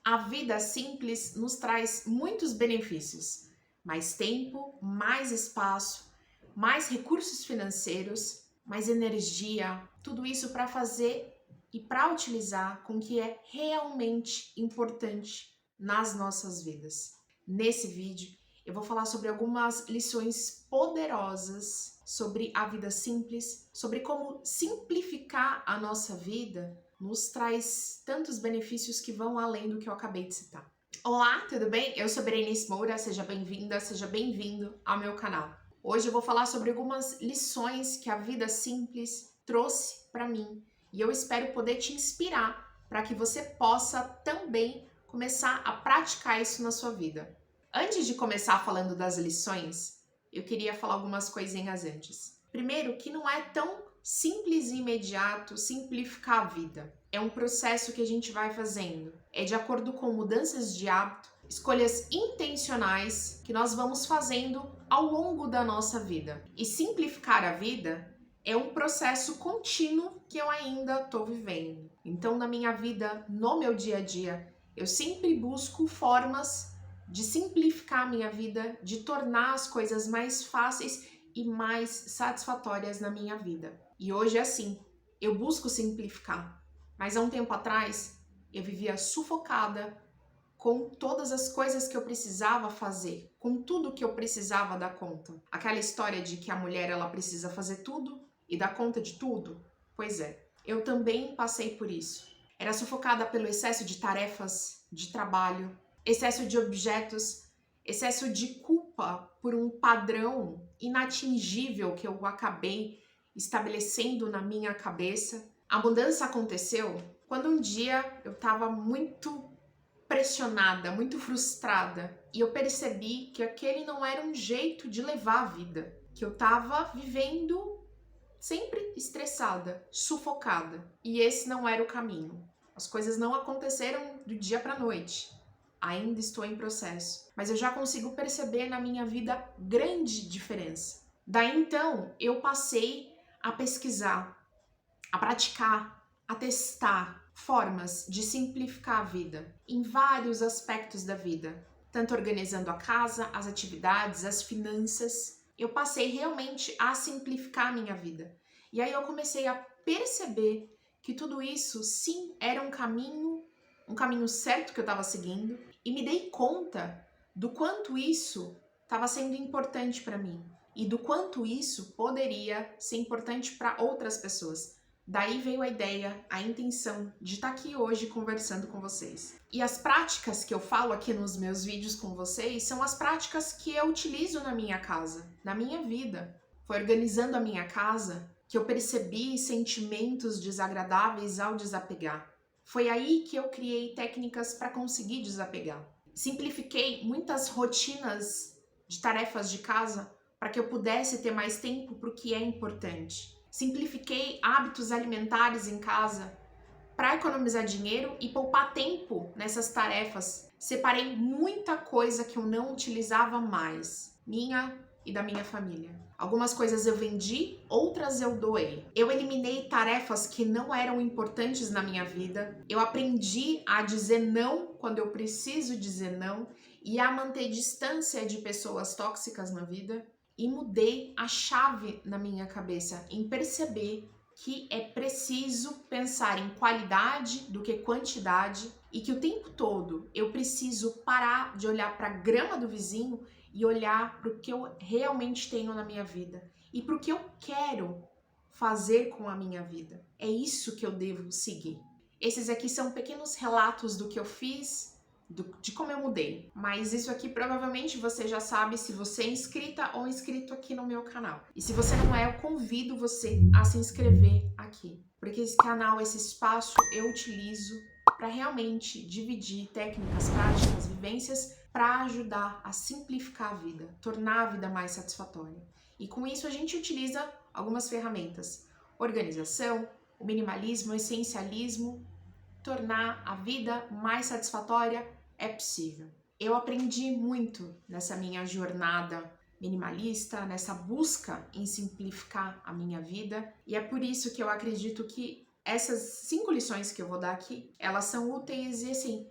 A vida simples nos traz muitos benefícios: mais tempo, mais espaço, mais recursos financeiros, mais energia, tudo isso para fazer e para utilizar com o que é realmente importante nas nossas vidas. Nesse vídeo, eu vou falar sobre algumas lições poderosas sobre a vida simples, sobre como simplificar a nossa vida nos traz tantos benefícios que vão além do que eu acabei de citar. Olá, tudo bem? Eu sou Berenice Moura, seja bem-vinda, seja bem-vindo ao meu canal. Hoje eu vou falar sobre algumas lições que a vida simples trouxe para mim e eu espero poder te inspirar para que você possa também começar a praticar isso na sua vida. Antes de começar falando das lições, eu queria falar algumas coisinhas antes. Primeiro, que não é tão simples e imediato simplificar a vida. É um processo que a gente vai fazendo. É de acordo com mudanças de hábito, escolhas intencionais que nós vamos fazendo ao longo da nossa vida. E simplificar a vida é um processo contínuo que eu ainda estou vivendo. Então, na minha vida, no meu dia a dia, eu sempre busco formas de simplificar a minha vida, de tornar as coisas mais fáceis e mais satisfatórias na minha vida. E hoje é assim, eu busco simplificar, mas há um tempo atrás eu vivia sufocada com todas as coisas que eu precisava fazer, com tudo que eu precisava dar conta. Aquela história de que a mulher ela precisa fazer tudo e dar conta de tudo? Pois é, eu também passei por isso. Era sufocada pelo excesso de tarefas, de trabalho, excesso de objetos, excesso de culpa por um padrão inatingível que eu acabei estabelecendo na minha cabeça. A mudança aconteceu quando um dia eu estava muito pressionada, muito frustrada e eu percebi que aquele não era um jeito de levar a vida, que eu estava vivendo sempre estressada, sufocada e esse não era o caminho. As coisas não aconteceram do dia para a noite. Ainda estou em processo, mas eu já consigo perceber na minha vida grande diferença. Daí então, eu passei a pesquisar, a praticar, a testar formas de simplificar a vida em vários aspectos da vida, tanto organizando a casa, as atividades, as finanças. Eu passei realmente a simplificar a minha vida. E aí eu comecei a perceber que tudo isso, sim, era um caminho certo que eu estava seguindo, e me dei conta do quanto isso estava sendo importante para mim e do quanto isso poderia ser importante para outras pessoas. Daí veio a ideia, a intenção de estar aqui hoje conversando com vocês. E as práticas que eu falo aqui nos meus vídeos com vocês são as práticas que eu utilizo na minha casa, na minha vida. Foi organizando a minha casa que eu percebi sentimentos desagradáveis ao desapegar. Foi aí que eu criei técnicas para conseguir desapegar. Simplifiquei muitas rotinas de tarefas de casa para que eu pudesse ter mais tempo para o que é importante. Simplifiquei hábitos alimentares em casa para economizar dinheiro e poupar tempo nessas tarefas. Separei muita coisa que eu não utilizava mais, minha e da minha família. Algumas coisas eu vendi, outras eu doei. Eu eliminei tarefas que não eram importantes na minha vida. Eu aprendi a dizer não quando eu preciso dizer não e a manter distância de pessoas tóxicas na vida. E mudei a chave na minha cabeça em perceber que é preciso pensar em qualidade do que quantidade e que o tempo todo eu preciso parar de olhar para a grama do vizinho e olhar para o que eu realmente tenho na minha vida e para o que eu quero fazer com a minha vida. É isso que eu devo seguir. Esses aqui são pequenos relatos do que eu fiz, de como eu mudei. Mas isso aqui provavelmente você já sabe se você é inscrita ou inscrito aqui no meu canal. E se você não é, eu convido você a se inscrever aqui. Porque esse canal, esse espaço eu utilizo para realmente dividir técnicas, práticas, vivências para ajudar a simplificar a vida, tornar a vida mais satisfatória. E com isso a gente utiliza algumas ferramentas: organização, o minimalismo, o essencialismo. Tornar a vida mais satisfatória é possível. Eu aprendi muito nessa minha jornada minimalista, nessa busca em simplificar a minha vida, e é por isso que eu acredito que essas 5 lições que eu vou dar aqui, elas são úteis e assim,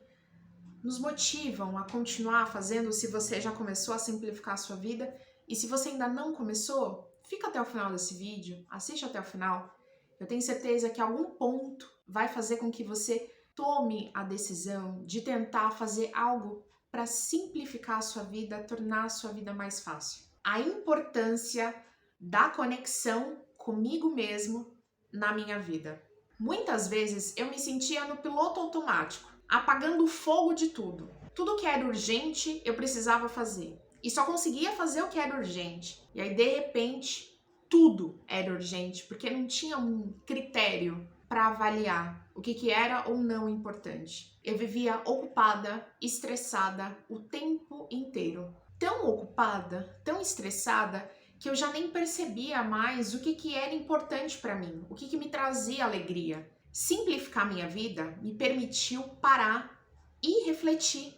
nos motivam a continuar fazendo se você já começou a simplificar a sua vida. E se você ainda não começou, fica até o final desse vídeo, assiste até o final. Eu tenho certeza que algum ponto vai fazer com que você tome a decisão de tentar fazer algo para simplificar a sua vida, tornar a sua vida mais fácil. A importância da conexão comigo mesmo na minha vida. Muitas vezes eu me sentia no piloto automático, apagando o fogo de tudo. Tudo que era urgente eu precisava fazer. E só conseguia fazer o que era urgente. E aí, de repente, tudo era urgente, porque não tinha um critério para avaliar o que era ou não importante. Eu vivia ocupada, estressada o tempo inteiro. Tão ocupada, tão estressada, que eu já nem percebia mais o que era importante para mim, o que me trazia alegria. Simplificar minha vida me permitiu parar e refletir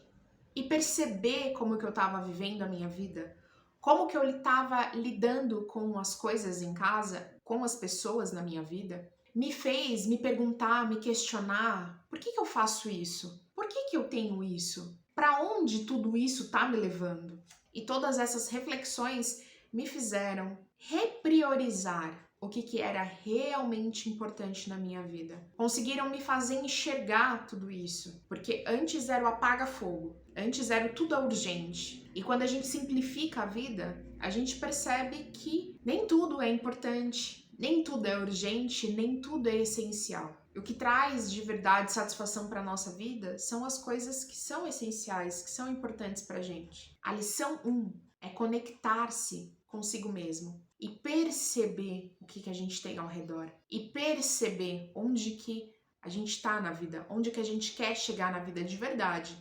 e perceber como que eu estava vivendo a minha vida, como que eu estava lidando com as coisas em casa, com as pessoas na minha vida. Me fez me perguntar, me questionar, por que eu faço isso? Por que eu tenho isso? Para onde tudo isso está me levando? E todas essas reflexões me fizeram repriorizar o que era realmente importante na minha vida. Conseguiram me fazer enxergar tudo isso, porque antes era o apaga-fogo, antes era tudo urgente. E quando a gente simplifica a vida, a gente percebe que nem tudo é importante, nem tudo é urgente, nem tudo é essencial. O que traz de verdade satisfação para a nossa vida são as coisas que são essenciais, que são importantes para a gente. A lição 1 é conectar-se consigo mesmo e perceber o que a gente tem ao redor e perceber onde que a gente está na vida, onde que a gente quer chegar na vida de verdade,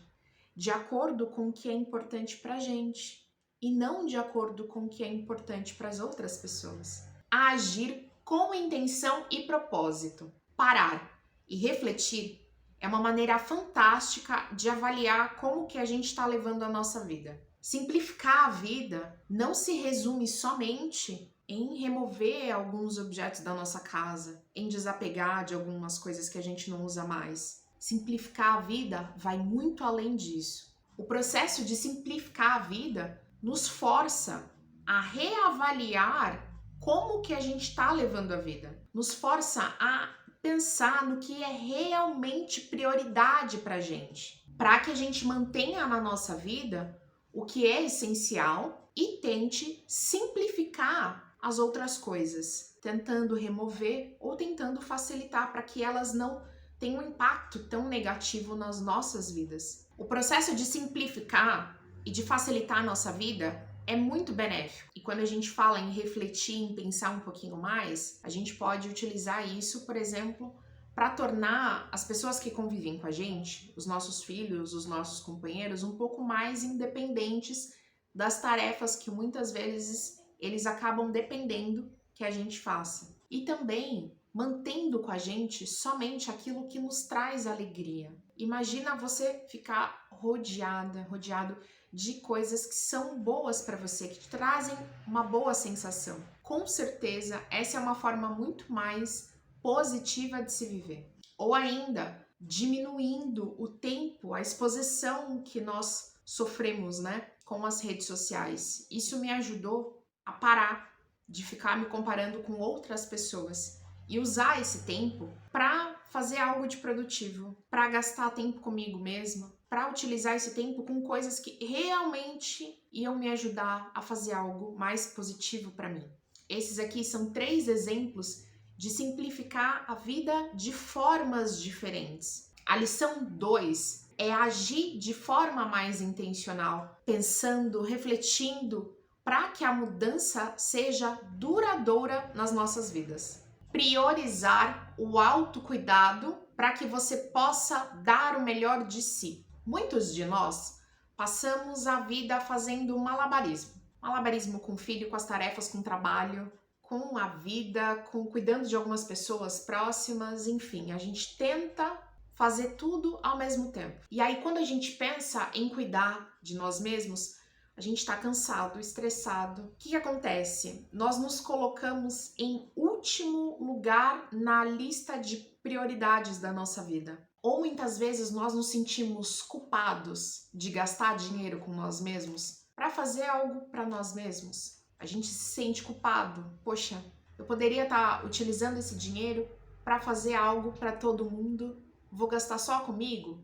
de acordo com o que é importante pra gente e não de acordo com o que é importante para as outras pessoas. Agir com intenção e propósito. Parar e refletir é uma maneira fantástica de avaliar como que a gente está levando a nossa vida. Simplificar a vida não se resume somente em remover alguns objetos da nossa casa, em desapegar de algumas coisas que a gente não usa mais. Simplificar a vida vai muito além disso. O processo de simplificar a vida nos força a reavaliar como que a gente está levando a vida. Nos força a pensar no que é realmente prioridade para a gente. Para que a gente mantenha na nossa vida o que é essencial e tente simplificar as outras coisas, tentando remover ou tentando facilitar para que elas não tenham um impacto tão negativo nas nossas vidas. O processo de simplificar e de facilitar a nossa vida é muito benéfico. E quando a gente fala em refletir, em pensar um pouquinho mais, a gente pode utilizar isso, por exemplo, para tornar as pessoas que convivem com a gente, os nossos filhos, os nossos companheiros, um pouco mais independentes das tarefas que muitas vezes eles acabam dependendo que a gente faça. E também mantendo com a gente somente aquilo que nos traz alegria. Imagina você ficar rodeado de coisas que são boas para você, que te trazem uma boa sensação. Com certeza, essa é uma forma muito mais positiva de se viver. Ou ainda, diminuindo o tempo, a exposição que nós sofremos, com as redes sociais. Isso me ajudou a parar de ficar me comparando com outras pessoas e usar esse tempo para fazer algo de produtivo, para gastar tempo comigo mesma, para utilizar esse tempo com coisas que realmente iam me ajudar a fazer algo mais positivo para mim. Esses aqui são 3 exemplos de simplificar a vida de formas diferentes. A lição 2 é agir de forma mais intencional, pensando, refletindo, para que a mudança seja duradoura nas nossas vidas. Priorizar o autocuidado para que você possa dar o melhor de si. Muitos de nós passamos a vida fazendo malabarismo. Malabarismo com o filho, com as tarefas, com o trabalho, com a vida, cuidando de algumas pessoas próximas, enfim, a gente tenta fazer tudo ao mesmo tempo. E aí, quando a gente pensa em cuidar de nós mesmos, a gente está cansado, estressado. O que acontece? Nós nos colocamos em último lugar na lista de prioridades da nossa vida. Ou muitas vezes nós nos sentimos culpados de gastar dinheiro com nós mesmos para fazer algo para nós mesmos. A gente se sente culpado. Poxa, eu poderia estar utilizando esse dinheiro para fazer algo para todo mundo. Vou gastar só comigo?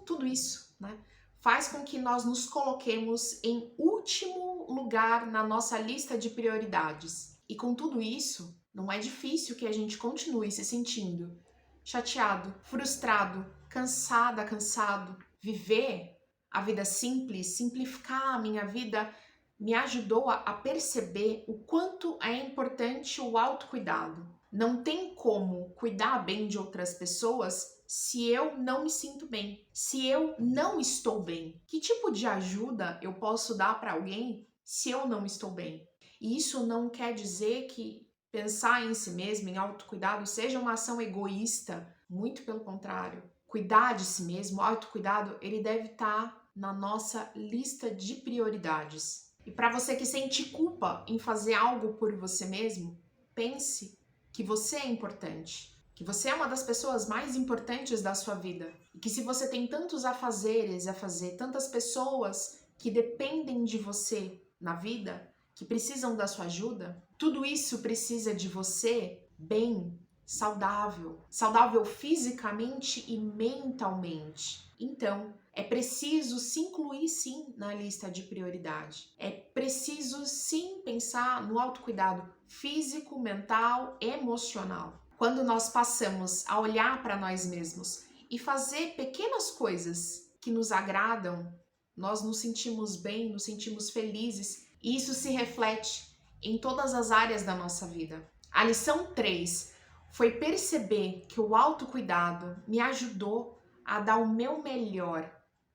Tudo isso, né? Faz com que nós nos coloquemos em último lugar na nossa lista de prioridades. E com tudo isso, não é difícil que a gente continue se sentindo chateado, frustrado, cansada, cansado. Viver a vida simples, simplificar a minha vida, me ajudou a perceber o quanto é importante o autocuidado. Não tem como cuidar bem de outras pessoas se eu não me sinto bem, se eu não estou bem. Que tipo de ajuda eu posso dar para alguém se eu não estou bem? E isso não quer dizer que pensar em si mesmo, em autocuidado, seja uma ação egoísta. Muito pelo contrário. Cuidar de si mesmo, autocuidado, ele deve estar na nossa lista de prioridades. E para você que sente culpa em fazer algo por você mesmo, pense que você é importante, que você é uma das pessoas mais importantes da sua vida e que se você tem tantos afazeres a fazer, tantas pessoas que dependem de você na vida, que precisam da sua ajuda, tudo isso precisa de você bem, saudável fisicamente e mentalmente. Então, é preciso se incluir sim na lista de prioridade. É preciso sim pensar no autocuidado físico, mental, emocional. Quando nós passamos a olhar para nós mesmos e fazer pequenas coisas que nos agradam, nós nos sentimos bem, nos sentimos felizes e isso se reflete em todas as áreas da nossa vida. A lição 3 foi perceber que o autocuidado me ajudou a dar o meu melhor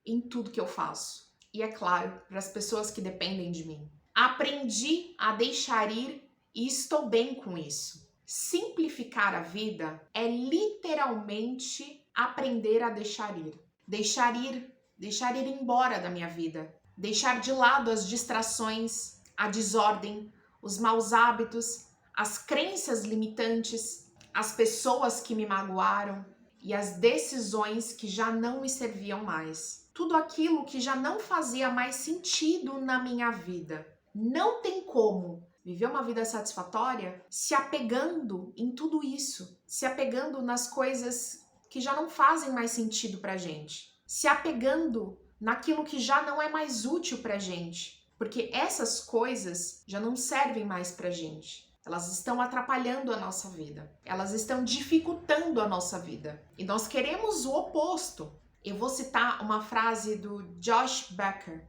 em tudo que eu faço. E é claro, para as pessoas que dependem de mim. Aprendi a deixar ir e estou bem com isso. Simplificar a vida é literalmente aprender a deixar ir. Deixar ir embora da minha vida. Deixar de lado as distrações, a desordem, os maus hábitos, as crenças limitantes, as pessoas que me magoaram e as decisões que já não me serviam mais. Tudo aquilo que já não fazia mais sentido na minha vida. Não tem como viver uma vida satisfatória se apegando em tudo isso, se apegando nas coisas que já não fazem mais sentido pra gente, se apegando naquilo que já não é mais útil pra gente, porque essas coisas já não servem mais pra gente. Elas estão atrapalhando a nossa vida. Elas estão dificultando a nossa vida. E nós queremos o oposto. Eu vou citar uma frase do Josh Becker,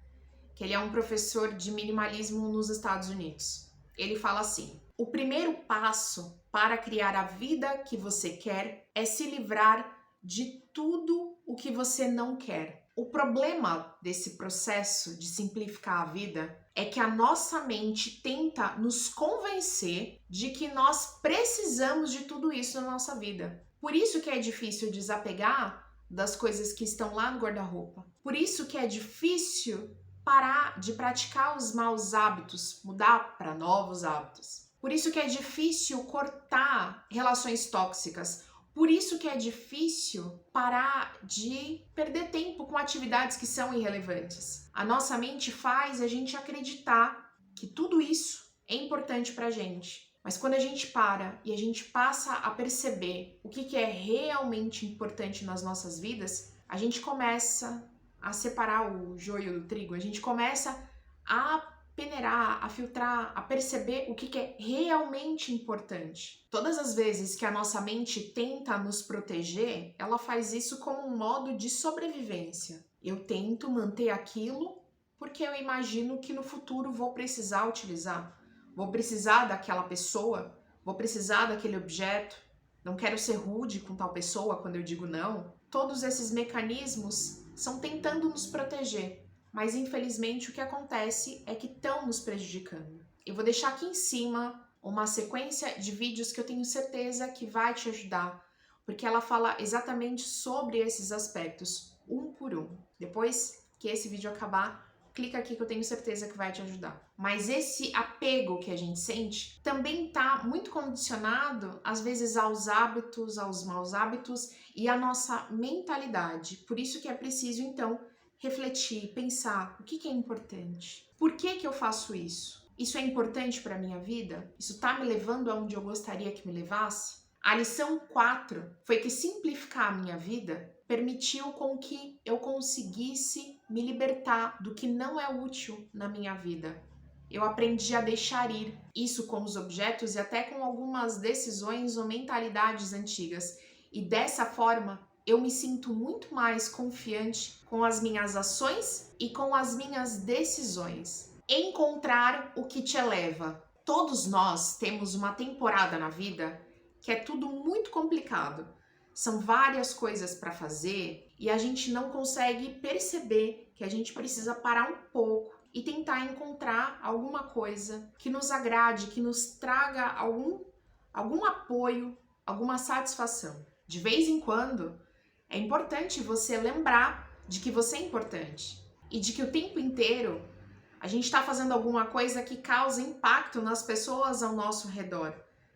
que ele é um professor de minimalismo nos Estados Unidos. Ele fala assim: o primeiro passo para criar a vida que você quer é se livrar de tudo o que você não quer. O problema desse processo de simplificar a vida é que a nossa mente tenta nos convencer de que nós precisamos de tudo isso na nossa vida. Por isso que é difícil desapegar das coisas que estão lá no guarda-roupa. Por isso que é difícil parar de praticar os maus hábitos, mudar para novos hábitos. Por isso que é difícil cortar relações tóxicas. Por isso que é difícil parar de perder tempo com atividades que são irrelevantes. A nossa mente faz a gente acreditar que tudo isso é importante pra gente. Mas quando a gente para e a gente passa a perceber o que é realmente importante nas nossas vidas, a gente começa a separar o joio do trigo, a gente começa a peneirar, a filtrar, a perceber o que é realmente importante. Todas as vezes que a nossa mente tenta nos proteger, ela faz isso como um modo de sobrevivência. Eu tento manter aquilo porque eu imagino que no futuro vou precisar utilizar. Vou precisar daquela pessoa, vou precisar daquele objeto. Não quero ser rude com tal pessoa quando eu digo não. Todos esses mecanismos são tentando nos proteger. Mas infelizmente o que acontece é que estão nos prejudicando. Eu vou deixar aqui em cima uma sequência de vídeos que eu tenho certeza que vai te ajudar, porque ela fala exatamente sobre esses aspectos, um por um. Depois que esse vídeo acabar, clica aqui que eu tenho certeza que vai te ajudar. Mas esse apego que a gente sente também está muito condicionado, às vezes, aos hábitos, aos maus hábitos e à nossa mentalidade. Por isso que é preciso, então, refletir, pensar o que é importante. Por que eu faço isso? Isso é importante para a minha vida? Isso está me levando aonde eu gostaria que me levasse? A lição 4 foi que simplificar a minha vida permitiu com que eu conseguisse me libertar do que não é útil na minha vida. Eu aprendi a deixar ir isso com os objetos e até com algumas decisões ou mentalidades antigas. E dessa forma, eu me sinto muito mais confiante com as minhas ações e com as minhas decisões. Encontrar o que te eleva. Todos nós temos uma temporada na vida que é tudo muito complicado. São várias coisas para fazer e a gente não consegue perceber que a gente precisa parar um pouco e tentar encontrar alguma coisa que nos agrade, que nos traga algum apoio, alguma satisfação. De vez em quando, é importante você lembrar de que você é importante e de que o tempo inteiro a gente está fazendo alguma coisa que causa impacto nas pessoas ao nosso redor.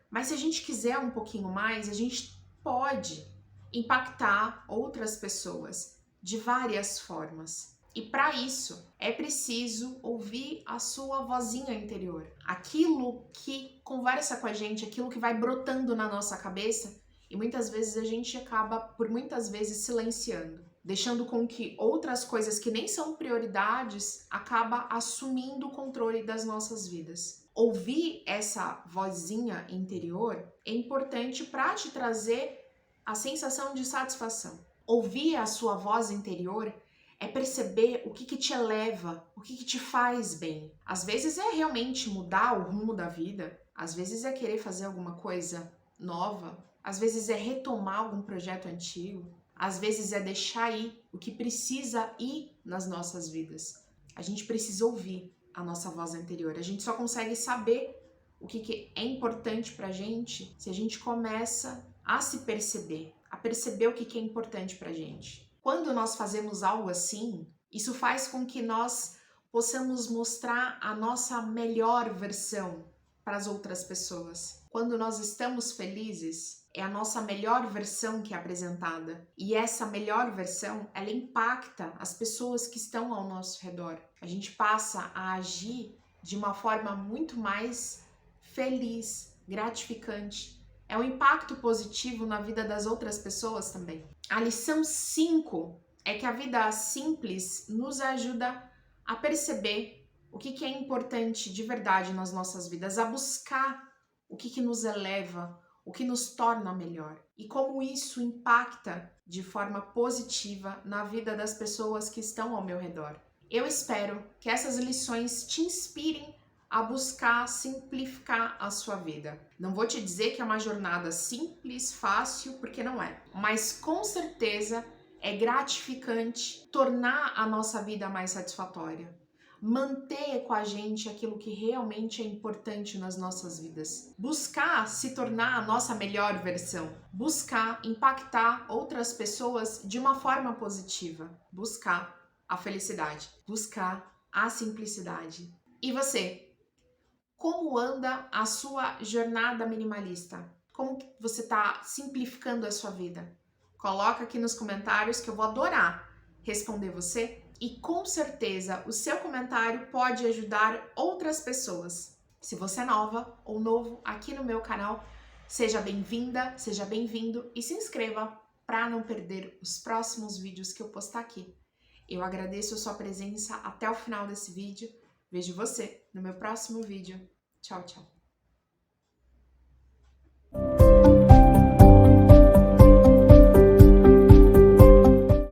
Mas se a gente quiser um pouquinho mais, a gente pode impactar outras pessoas de várias formas. E para isso é preciso ouvir a sua vozinha interior. Aquilo que conversa com a gente, aquilo que vai brotando na nossa cabeça e muitas vezes a gente acaba, por muitas vezes, silenciando, deixando com que outras coisas que nem são prioridades acaba assumindo o controle das nossas vidas. Ouvir essa vozinha interior é importante para te trazer a sensação de satisfação. Ouvir a sua voz interior é perceber o que te eleva, o que te faz bem. Às vezes é realmente mudar o rumo da vida, às vezes é querer fazer alguma coisa nova, às vezes é retomar algum projeto antigo, às vezes é deixar ir o que precisa ir nas nossas vidas. A gente precisa ouvir a nossa voz interior. A gente só consegue saber o que é importante pra gente se a gente começa a se perceber, a perceber o que é importante pra gente. Quando nós fazemos algo assim, isso faz com que nós possamos mostrar a nossa melhor versão para as outras pessoas. Quando nós estamos felizes, é a nossa melhor versão que é apresentada. E essa melhor versão, ela impacta as pessoas que estão ao nosso redor. A gente passa a agir de uma forma muito mais feliz, gratificante. É um impacto positivo na vida das outras pessoas também. A lição 5 é que a vida simples nos ajuda a perceber o que é importante de verdade nas nossas vidas, a buscar o que nos eleva, o que nos torna melhor e como isso impacta de forma positiva na vida das pessoas que estão ao meu redor. Eu espero que essas lições te inspirem a buscar simplificar a sua vida. Não vou te dizer que é uma jornada simples, fácil, porque não é, mas com certeza é gratificante tornar a nossa vida mais satisfatória. Manter com a gente aquilo que realmente é importante nas nossas vidas. Buscar se tornar a nossa melhor versão. Buscar impactar outras pessoas de uma forma positiva. Buscar a felicidade. Buscar a simplicidade. E você? Como anda a sua jornada minimalista? Como que você está simplificando a sua vida? Coloca aqui nos comentários que eu vou adorar responder você. E com certeza o seu comentário pode ajudar outras pessoas. Se você é nova ou novo aqui no meu canal, seja bem-vinda, seja bem-vindo e se inscreva para não perder os próximos vídeos que eu postar aqui. Eu agradeço a sua presença até o final desse vídeo. Vejo você no meu próximo vídeo. Tchau, tchau.